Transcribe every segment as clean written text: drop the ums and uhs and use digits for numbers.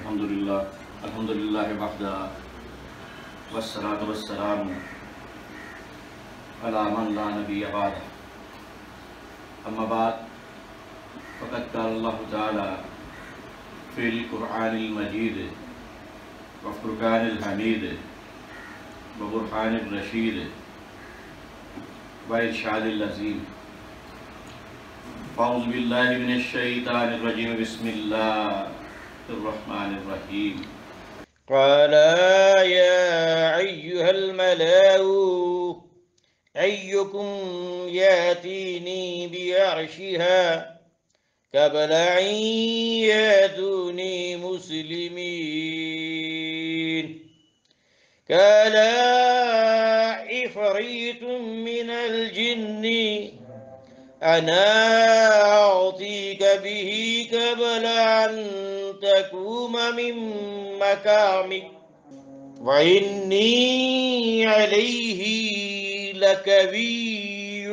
الحمدللہ وحدہ والصلاة والسلام علی من لا نبی بعدہ اما بعد فقد قال اللہ تعالی فی القرآن المجید وفرقان الحمید وبرہان الرشید وارشاد العظیم اعوذ باللہ من الشیطان الرجیم بسم اللہ الرحمن الرحیم قال يا أيها الملأ أيكم يأتيني بعرشها قبل أن يأتوني مسلمين قال عفريت من الجن أنا أعطيك به قبل أن تقوم من مقامك وإني عليه لكبير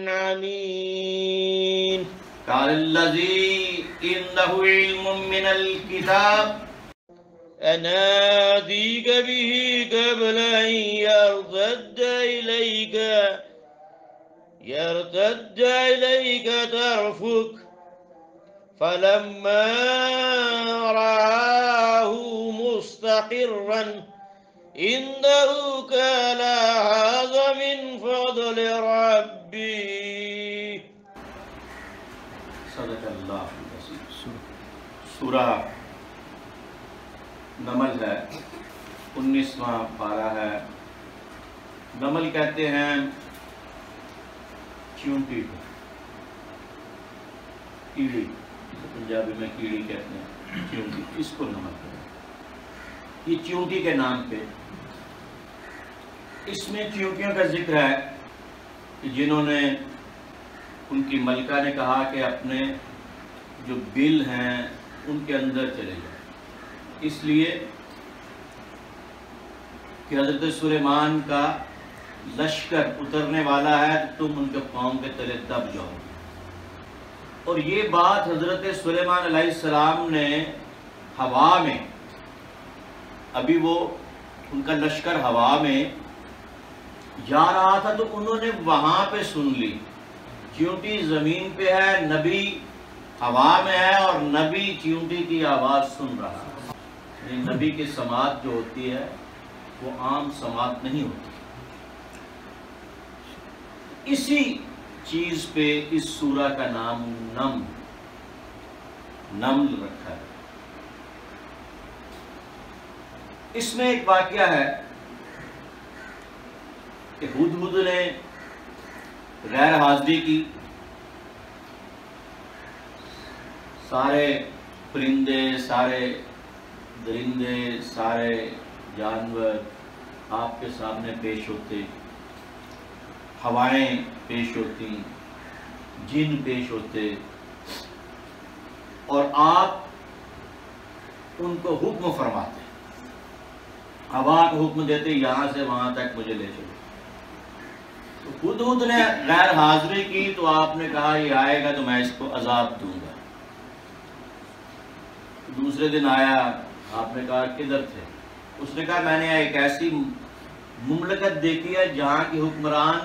عنيد قال الذي عنده علم من الكتاب أنا آتيك به قبل أن يرتد إليك طرفك فلما رآه مستقرا عنده قال هذا من فضل ربي صدق اللہ العظیم۔ سورہ نمل ہے، 19واں پارہ ہے۔ نمل کہتے ہیں چیونٹی کو، کیڑی، پنجابی میں کیڑی کہتے ہیں، چیونٹی، اس کو نمل کہتے ہیں۔ یہ چیونٹی کے نام پہ، اس میں چیونٹیوں کا ذکر ہے کہ جنہوں نے، ان کی ملکہ نے کہا کہ اپنے جو بل ہیں ان کے اندر چلے جائیں، اس لیے کہ حضرت سلیمان کا لشکر اترنے والا ہے، تم ان کے پاؤں کے تلے دب جاؤ۔ اور یہ بات حضرت سلیمان علیہ السلام نے ہوا میں، ابھی وہ ان کا لشکر ہوا میں جا رہا تھا تو انہوں نے وہاں پہ سن لی۔ چیونٹی زمین پہ ہے، نبی ہوا میں ہے، اور نبی چیونٹی کی آواز سن رہا ہے۔ یعنی نبی کی سماعت جو ہوتی ہے وہ عام سماعت نہیں ہوتی۔ اسی چیز پہ اس سورہ کا نام نمل رکھا ہے۔ اس میں ایک واقعہ ہے کہ ہدہد نے غیر حاضری کی، سارے پرندے، سارے درندے، سارے جانور آپ کے سامنے پیش ہوتے، ہوائیں پیش ہوتی، جن پیش ہوتے، اور آپ ان کو حکم فرماتے، ہوا کو حکم دیتے یہاں سے وہاں تک مجھے لے چلو۔ تو ہدہد نے غیر حاضری کی تو آپ نے کہا یہ آئے گا تو میں اس کو عذاب دوں گا۔ دوسرے دن آیا، آپ نے کہا کدھر تھے؟ اس نے کہا میں نے ایک ایسی مملکت دیکھی ہے جہاں کی حکمران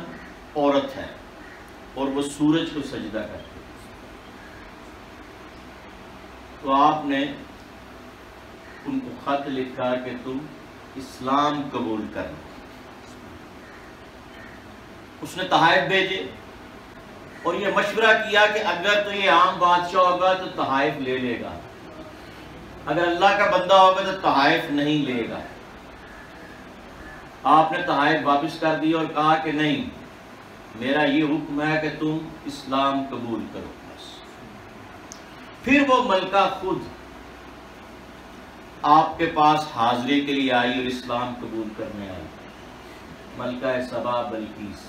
عورت ہے اور وہ سورج کو سجدہ کرتی ہے۔ تو آپ نے ان کو خط لکھا کہ تم اسلام قبول کرنا۔ اس نے تحائف بھیجے اور یہ مشورہ کیا کہ اگر تو یہ عام بادشاہ ہوگا تو تحائف لے لے گا، اگر اللہ کا بندہ ہوگا تو تحائف نہیں لے گا۔ آپ نے تحائف واپس کر دی اور کہا کہ نہیں، میرا یہ حکم ہے کہ تم اسلام قبول کرو بس۔ پھر وہ ملکہ خود آپ کے پاس حاضری کے لیے آئی اور اسلام قبول کرنے آئی، ملکہ سبا بلقیس۔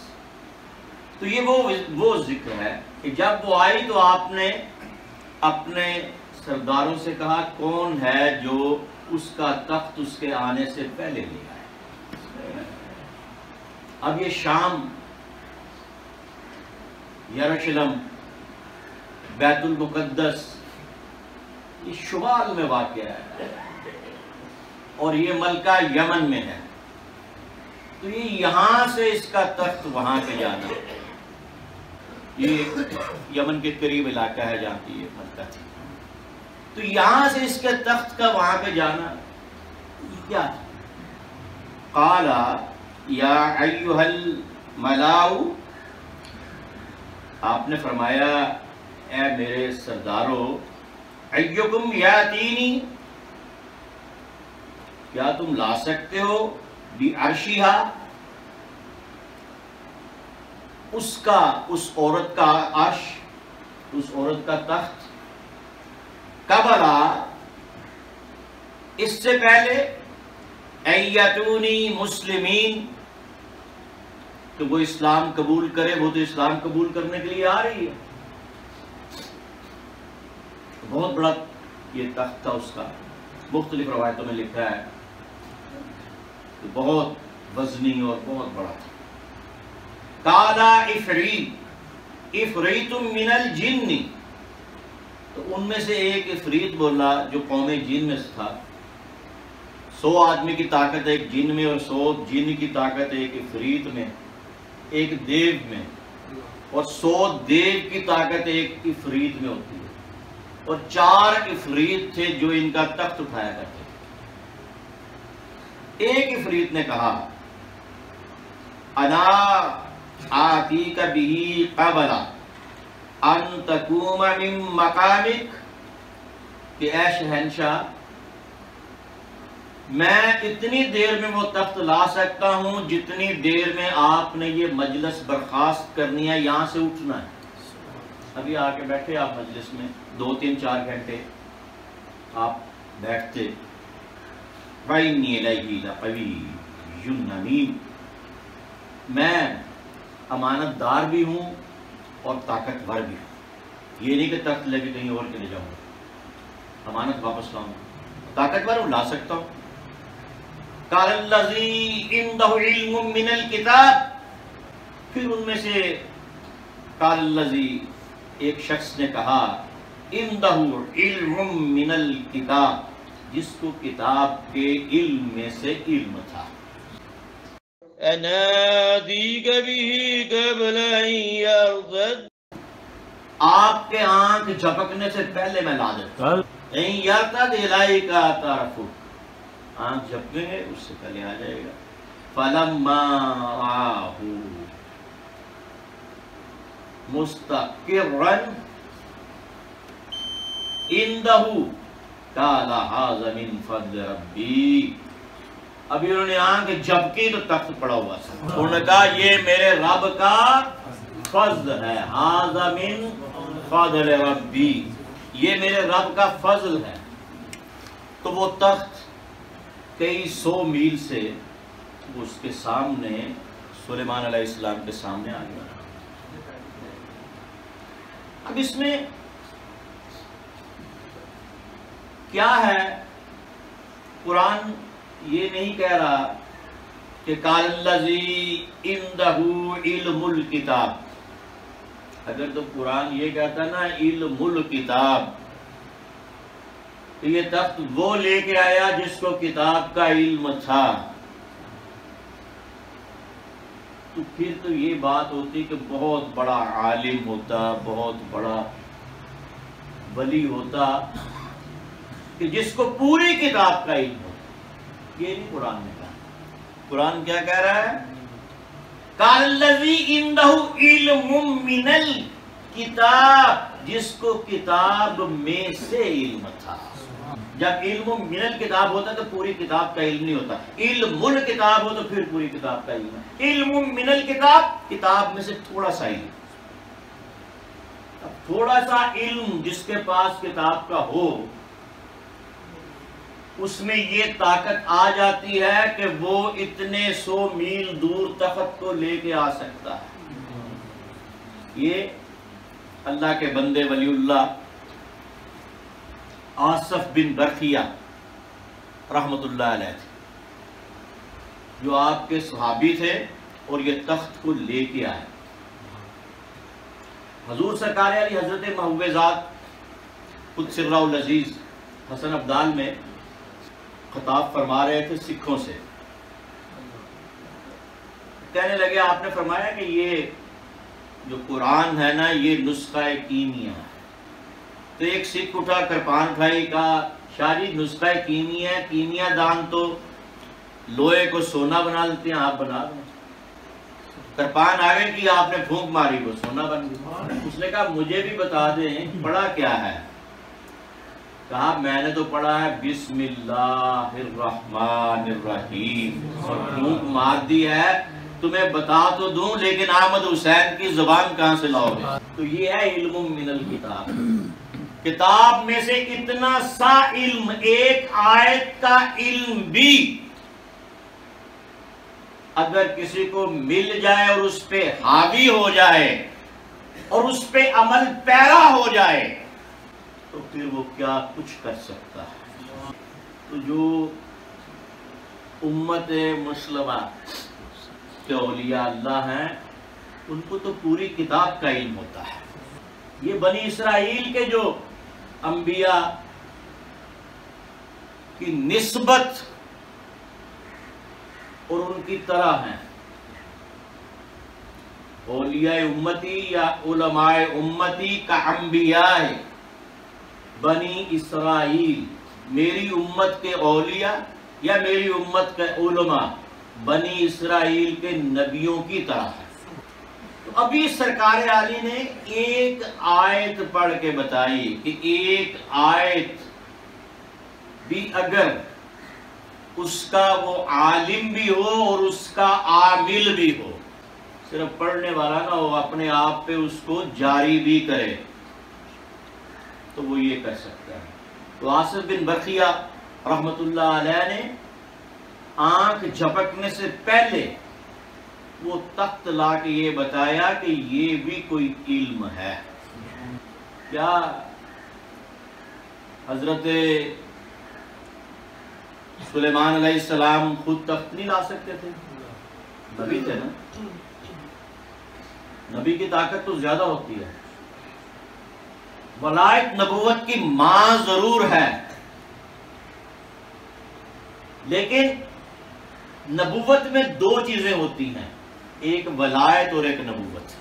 تو یہ وہ ذکر ہے کہ جب وہ آئی تو آپ نے اپنے سرداروں سے کہا کون ہے جو اس کا تخت اس کے آنے سے پہلے لے آئے۔ اب یہ شام، یروشلم، بیت المقدس، یہ شمال میں واقع ہے اور یہ ملکہ یمن میں ہے، تو یہ یہاں سے اس کا تخت وہاں پہ جانا، یہ یمن کے قریب علاقہ ہے جہاں کی یہ ملکہ تھی، تو یہاں سے اس کے تخت کا وہاں پہ جانا یہ کیا تھا؟ قال یا ایھا الملاؤ، آپ نے فرمایا اے میرے سردارو، ایکم یاتینی، کیا تم لا سکتے ہو بعرشھا، اس عورت کا عرش، اس عورت کا تخت، قبل اس سے پہلے ایتونی مسلمین، کہ وہ اسلام قبول کرے، وہ تو اسلام قبول کرنے کے لیے آ رہی ہے۔ بہت بڑا یہ تخت تھا اس کا، مختلف روایتوں میں لکھا ہے کہ بہت وزنی اور بہت بڑا تھا۔ کالا افریت من الجن، تو ان میں سے ایک افریت بولا جو قوم جن میں سے تھا، 100 آدمی کی طاقت ایک جن میں اور 100 جن کی طاقت ایک افریت میں، ایک دیو میں، اور 100 دیو کی طاقت ایک افریت میں ہوتی ہے، اور 4 افریت تھے جو ان کا تخت اٹھایا کرتے تھے۔ ایک افریت نے کہا انا آتیک بہ قبل ان تقوم من مقامک، کہ اے شہنشاہ میں اتنی دیر میں وہ تخت لا سکتا ہوں جتنی دیر میں آپ نے یہ مجلس برخاست کرنی ہے، یہاں سے اٹھنا ہے۔ ابھی آ کے بیٹھے آپ مجلس میں 2 3 4 گھنٹے آپ بیٹھتے، وَإِنِّي إِلَيْهِ لَقَوِيٌّ أَمِينٌ، میں امانت دار بھی ہوں اور طاقتور بھی ہوں، یہ نہیں کہ تخت لے کے کہیں اور چلے جاؤں، امانت واپس لاؤں، طاقتور ہوں، لا سکتا ہوں۔ قال الذی عندہ علم من الکتاب، پھر ان میں سے قال الذی، ایک شخص نے کہا عندہ علم من الکتاب، جس کو کتاب کے علم میں سے علم تھا۔ أناديك به قبل أن يرتد، آپ کے آنکھ جھپکنے سے پہلے میں لا دیتا ہوں، نہیں یرتد الیک طرفک، آنکھ جھپکیں گے اس سے پہلے آ جائے گا۔ فلما رآہ مستقرا عنده قال هذا من فضل ربی، ابھی انہوں نے آنکھ جھپکی تو تخت پڑا ہوا تھا، انہوں نے کہا یہ میرے رب کا فضل ہے، هذا من فضل ربی، یہ میرے رب کا فضل ہے۔ تو وہ تخت کئی 100 میل سے اس کے سامنے، سلیمان علیہ السلام کے سامنے آ گیا۔ اب اس میں کیا ہے، قرآن یہ نہیں کہہ رہا کہ قال الذی عندہ علم الکتاب، اگر تو قرآن یہ کہتا نا علم الکتاب، تو یہ تخت وہ لے کے آیا جس کو کتاب کا علم تھا، تو پھر تو یہ بات ہوتی کہ بہت بڑا عالم ہوتا، بہت بڑا ولی ہوتا کہ جس کو پوری کتاب کا علم ہوتا۔ یہ نہیں قرآن نے کہا، قرآن کیا کہہ رہا ہے؟ قال الذی عندہ علم من الکتاب، جس کو کتاب میں سے علم تھا۔ جب علم من الکتاب ہوتا تو پوری کتاب کا علم نہیں ہوتا، علم الکتاب ہو تو پھر پوری کتاب کا علم ہے۔ علم من الکتاب، کتاب میں سے تھوڑا سا علم، اب تھوڑا سا علم جس کے پاس کتاب کا ہو، اس میں یہ طاقت آ جاتی ہے کہ وہ اتنے 100 میل دور تخت کو لے کے آ سکتا ہے۔ یہ اللہ کے بندے ولی اللہ آصف بن برقیہ رحمت اللہ علیہ تھے، جو آپ کے صحابی تھے اور یہ تخت کو لے کے آئے۔ حضور سرکار علی حضرت محبوب ذات قدس سرہ العزیز حسن ابدال میں خطاب فرما رہے تھے سکھوں سے. کہنے لگے آپ نے فرمایا کہ یہ جو قرآن ہے نا یہ نسخہ کیمیا ہے. تو ایک سکھ اٹھا کرپان کھائی کا شاہ جی نسخہ کیمیا ہے, کیمیا دان تو لوہے کو سونا بنا لیتے ہیں, آپ بنا دیں. کرپان آگے کی آپ نے پھونک ماری وہ سونا بن گیا. اس نے کہا مجھے بھی بتا دیں پڑھا کیا ہے. کہا میں نے تو پڑھا ہے بسم اللہ الرحمن الرحیم اور پھونک مار دی ہے. تمہیں بتا تو دوں لیکن احمد حسین کی زبان کہاں سے لاؤ گے. تو یہ ہے علم من الکتاب. کتاب میں سے اتنا سا علم, ایک آیت کا علم بھی اگر کسی کو مل جائے اور اس پہ حاوی ہو جائے اور اس پہ عمل پیرا ہو جائے تو پھر وہ کیا کچھ کر سکتا ہے. تو جو امت مسلمہ کے اولیاء اللہ ہیں ان کو تو پوری کتاب کا علم ہوتا ہے. یہ بنی اسرائیل کے جو انبیاء کی نسبت اور ان کی طرح ہیں, اولیاء امتی یا علماء امتی کا انبیاء بنی اسرائیل, میری امت کے اولیاء یا میری امت کے علماء بنی اسرائیل کے نبیوں کی طرح ہے. تو ابھی سرکار عالی نے ایک آیت پڑھ کے بتائی کہ ایک آیت بھی اگر اس کا وہ عالم بھی ہو اور اس کا عامل بھی ہو, صرف پڑھنے والا نہ ہو, اپنے آپ پہ اس کو جاری بھی کرے تو وہ یہ کر سکتا ہے. تو آصف بن برقیہ رحمت اللہ علیہ نے آنکھ جھپکنے سے پہلے وہ تخت لا کے یہ بتایا کہ یہ بھی کوئی علم ہے. کیا حضرت سلیمان علیہ السلام خود تخت نہیں لا سکتے تھے؟ نبی تھے نا, نبی کی طاقت تو زیادہ ہوتی ہے. ولایت نبوت کی ماں ضرور ہے لیکن نبوت میں دو چیزیں ہوتی ہیں, ایک ولایت اور ایک نبوت.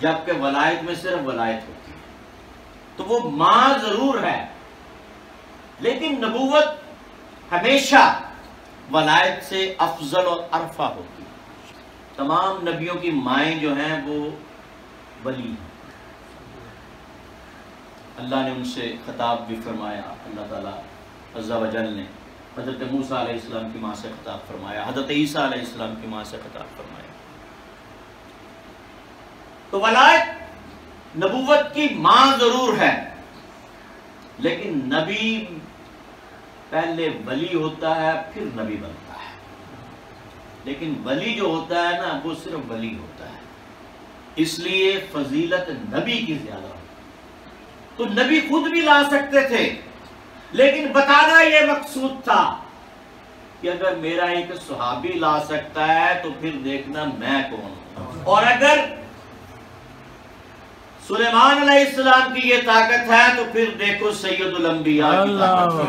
جبکہ ولایت میں صرف ولایت ہوتی ہے تو وہ ماں ضرور ہے لیکن نبوت ہمیشہ ولایت سے افضل اور ارفع ہوتی ہے. تمام نبیوں کی مائیں جو ہیں وہ ولی ہیں. اللہ نے ان سے خطاب بھی فرمایا. اللہ تعالیٰ عز و جل نے حضرت موسیٰ علیہ السلام کی ماں سے خطاب فرمایا, حضرت عیسیٰ علیہ السلام کی ماں سے خطاب فرمایا. تو ولایت نبوت کی ماں ضرور ہے لیکن نبی پہلے ولی ہوتا ہے پھر نبی بنتا ہے. لیکن ولی جو ہوتا ہے نا وہ صرف ولی ہوتا ہے, اس لیے فضیلت نبی کی زیادہ ہوتی ہے. تو نبی خود بھی لا سکتے تھے لیکن بتانا یہ مقصود تھا کہ اگر میرا ایک صحابی لا سکتا ہے تو پھر دیکھنا میں کون ہوں. اور اگر سلیمان علیہ السلام کی یہ طاقت ہے تو پھر دیکھو سید الانبیاء کی طاقت.